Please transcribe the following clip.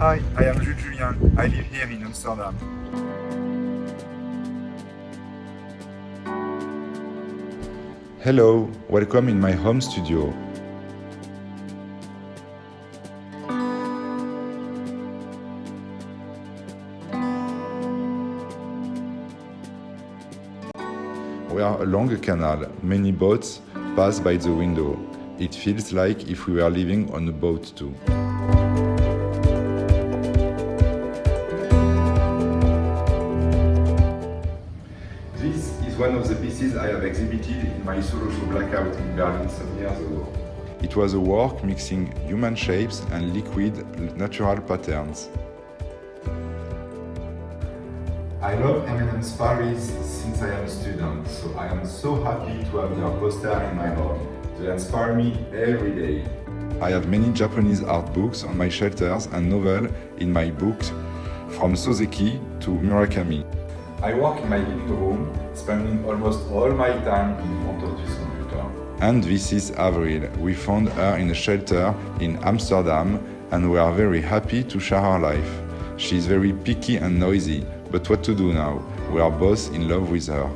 Hi, I am Jules Julien. I live here in Amsterdam. Hello, welcome in my home studio. We are along a canal. Many boats pass by the window. It feels like if we were living on a boat too. This is one of the pieces I have exhibited in my solo show Blackout in Berlin some years ago. It was a work mixing human shapes and liquid natural patterns. I love M&M's Paris since I am a student, so I am so happy to have their poster in my home. They inspire me every day. I have many Japanese art books on my shelters and novels in my books, from Soseki to Murakami. I work in my living room, spending almost all my time in front of this computer. And this is Avril. We found her in a shelter in Amsterdam, and we are very happy to share her life. She is very picky and noisy, but what to do now? We are both in love with her.